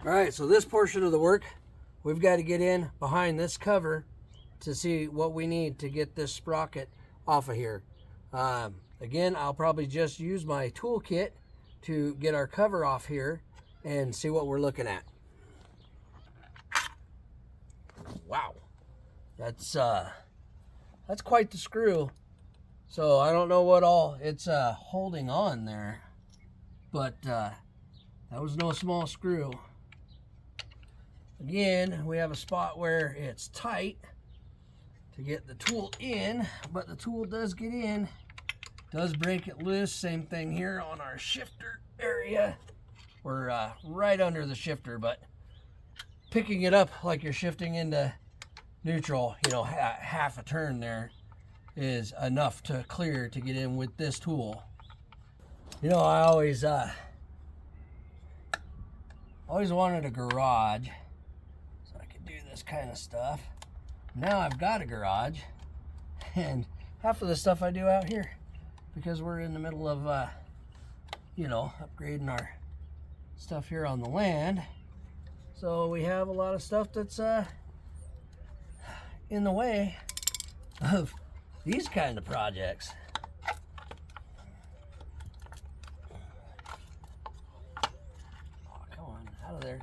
All right, so this portion of the work, we've got to get in behind this cover to see what we need to get this sprocket off of here. Again, I'll probably just use my toolkit to get our cover off here and see what we're looking at. Wow, that's quite the screw. So I don't know what all it's holding on there, but that was no small screw. Again, we have a spot where it's tight to get the tool in, but the tool does get in, does break it loose. Same thing here on our shifter area. We're right under the shifter, but picking it up like you're shifting into neutral, you know, half a turn there is enough to clear to get in with this tool. You know, I always wanted a garage so I could do this kind of stuff. Now I've got a garage, and half of the stuff I do out here, because we're in the middle of you know, upgrading our stuff here on the land. So we have a lot of stuff that's in the way of these kind of projects. Oh, come on, out of there.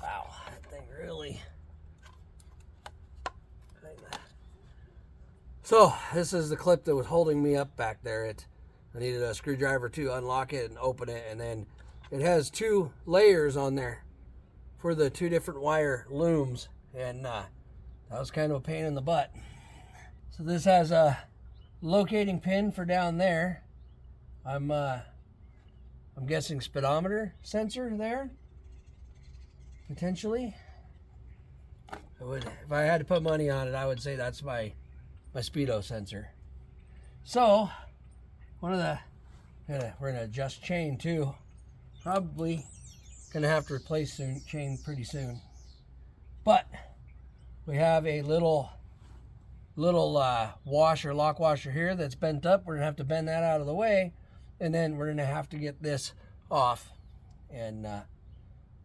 Wow, that thing really. So this is the clip that was holding me up back there. I needed a screwdriver to unlock it and open it, and then it has 2 layers on there for the 2 different wire looms, and that was kind of a pain in the butt. So this has a locating pin for down there. I'm guessing speedometer sensor there, potentially. If I had to put money on it, I would say that's my speedo sensor. So we're gonna adjust chain too. Probably gonna have to replace the chain pretty soon. But we have a little lock washer here that's bent up. We're gonna have to bend that out of the way, and then we're gonna have to get this off. And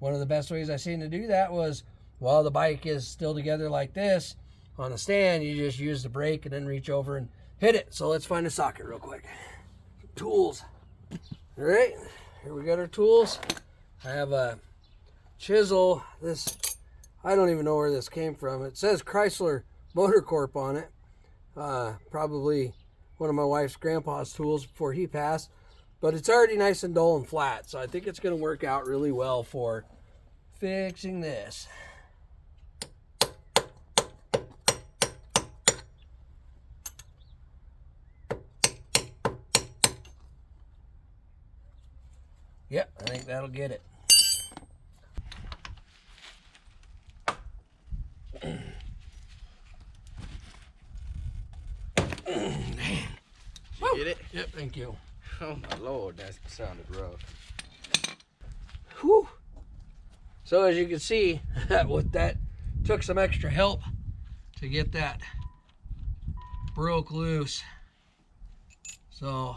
one of the best ways I seen to do that was, while the bike is still together like this on a stand, you just use the brake and then reach over and hit it. So let's find a socket real quick. Tools. All right, here we got our tools. I have a chisel. This, I don't even know where this came from. It says Chrysler Motor Corp on it. Probably one of my wife's grandpa's tools before he passed, but it's already nice and dull and flat, so I think it's going to work out really well for fixing this. Yep, I think that'll get it. Get it? Yep, thank you. Oh my Lord, that sounded rough. Whew. So as you can see, with that, took some extra help to get that broke loose. So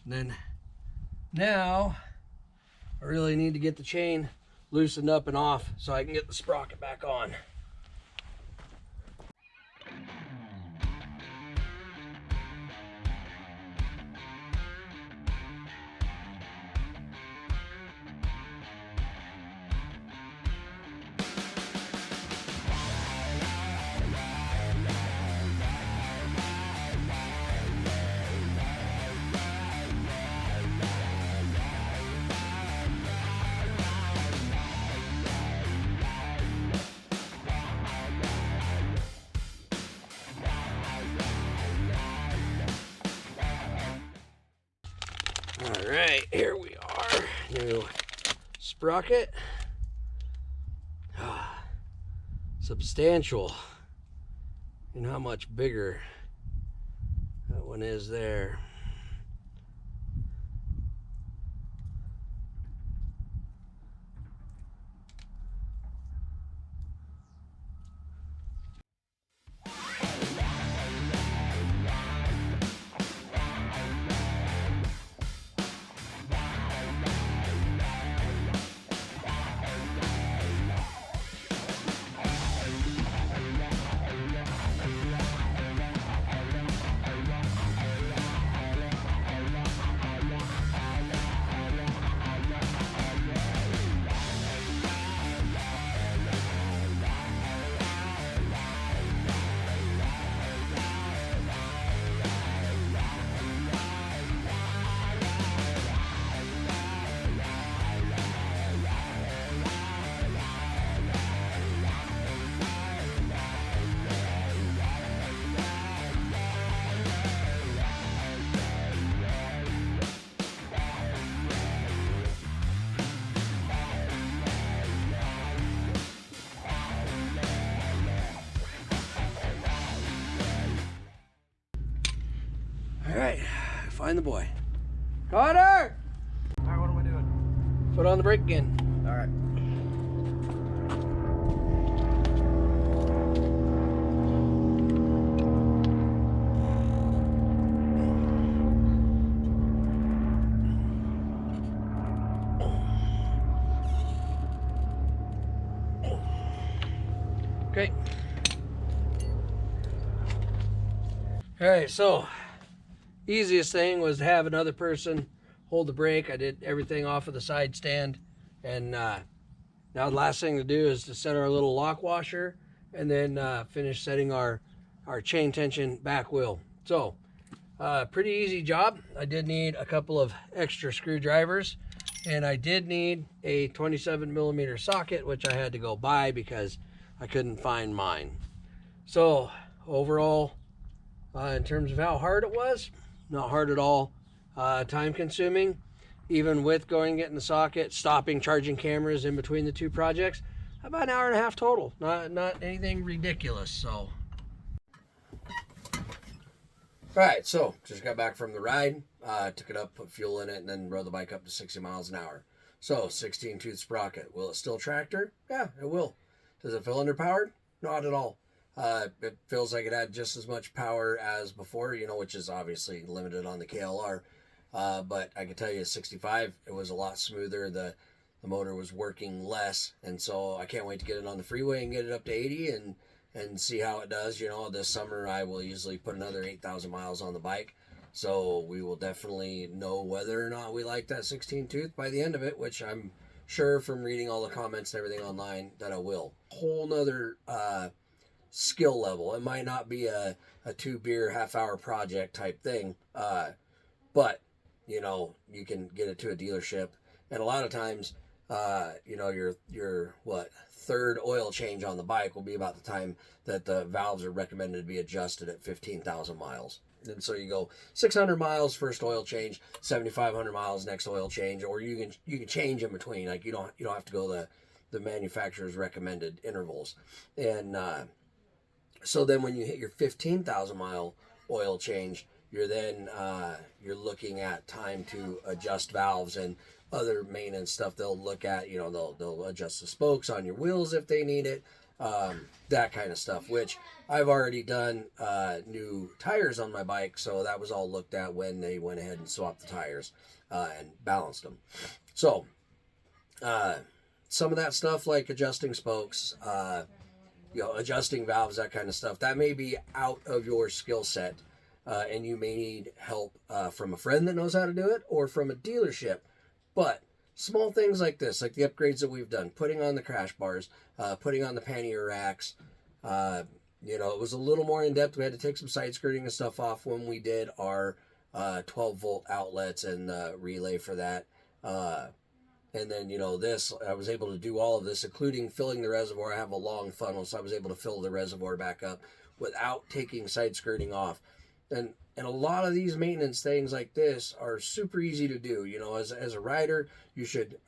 then now I really need to get the chain loosened up and off so I can get the sprocket back on. All right, here we are. New sprocket. Substantial. And how much bigger that one is there. Find the boy. Carter! All right, what am I doing? Foot on the brake again. All right. Okay. All right, so easiest thing was to have another person hold the brake. I did everything off of the side stand, and now the last thing to do is to set our little lock washer and then finish setting our chain tension back wheel. So pretty easy job. I did need a couple of extra screwdrivers, and I did need a 27mm socket, which I had to go buy because I couldn't find mine. So overall, in terms of how hard it was, not hard at all. Time consuming, even with going and getting the socket, stopping, charging cameras in between the two projects, about an hour and a half total. Not anything ridiculous. So, all right, so just got back from the ride, took it up, put fuel in it, and then rode the bike up to 60 miles an hour. So 16-tooth sprocket. Will it still tractor? Yeah, it will. Does it feel underpowered? Not at all. It feels like it had just as much power as before, you know, which is obviously limited on the KLR. But I can tell you at 65, it was a lot smoother. The motor was working less. And so I can't wait to get it on the freeway and get it up to 80 and see how it does. You know, this summer I will easily put another 8,000 miles on the bike. So we will definitely know whether or not we like that 16-tooth by the end of it, which I'm sure from reading all the comments and everything online that I will. Whole nother skill level. It might not be a 2-beer half-hour project type thing, but you know, you can get it to a dealership, and a lot of times you know, your third oil change on the bike will be about the time that the valves are recommended to be adjusted at 15,000 miles. And so you go 600 miles first oil change, 7,500 miles next oil change, or you can change in between. Like you don't have to go the manufacturer's recommended intervals. And so then when you hit your 15,000 mile oil change, you're then you're looking at time to adjust valves and other maintenance stuff. They'll look at, you know, they'll adjust the spokes on your wheels if they need it, that kind of stuff, which I've already done new tires on my bike, so that was all looked at when they went ahead and swapped the tires and balanced them. So some of that stuff like adjusting spokes, you know, adjusting valves, that kind of stuff, that may be out of your skill set, and you may need help from a friend that knows how to do it or from a dealership. But small things like this, like the upgrades that we've done, putting on the crash bars, putting on the pannier racks, you know, it was a little more in depth. We had to take some side skirting and stuff off when we did our 12 volt outlets and the relay for that. And then, you know, this, I was able to do all of this, including filling the reservoir. I have a long funnel, so I was able to fill the reservoir back up without taking side skirting off. And a lot of these maintenance things like this are super easy to do. You know, as a rider, you should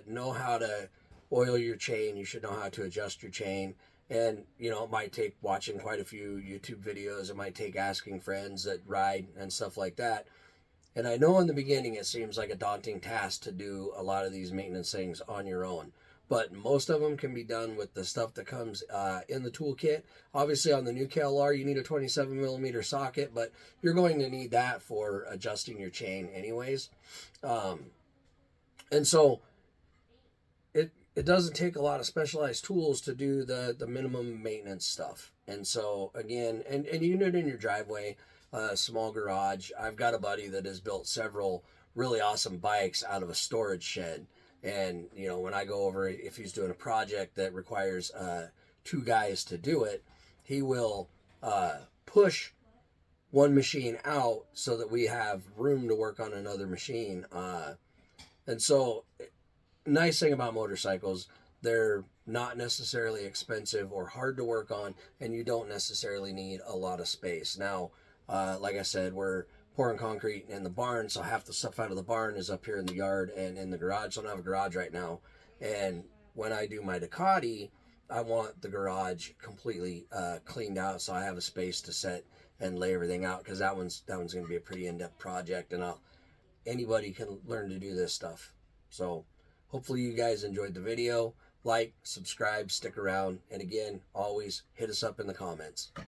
know how to oil your chain. You should know how to adjust your chain. And, you know, it might take watching quite a few YouTube videos. It might take asking friends that ride and stuff like that. And I know in the beginning it seems like a daunting task to do a lot of these maintenance things on your own. But most of them can be done with the stuff that comes in the toolkit. Obviously on the new KLR you need a 27mm socket, but you're going to need that for adjusting your chain anyways. And so it doesn't take a lot of specialized tools to do the minimum maintenance stuff. And so again, and you do it in your driveway, small garage. I've got a buddy that has built several really awesome bikes out of a storage shed. And, you know, when I go over, if he's doing a project that requires 2 guys to do it, he will push one machine out so that we have room to work on another machine. And so, nice thing about motorcycles, they're not necessarily expensive or hard to work on, and you don't necessarily need a lot of space. Now, like I said, we're pouring concrete in the barn, so half the stuff out of the barn is up here in the yard and in the garage. So I don't have a garage right now. And when I do my Ducati, I want the garage completely cleaned out so I have a space to set and lay everything out, because that one's going to be a pretty in-depth project, and anybody can learn to do this stuff. So hopefully you guys enjoyed the video. Like, subscribe, stick around, and again, always hit us up in the comments.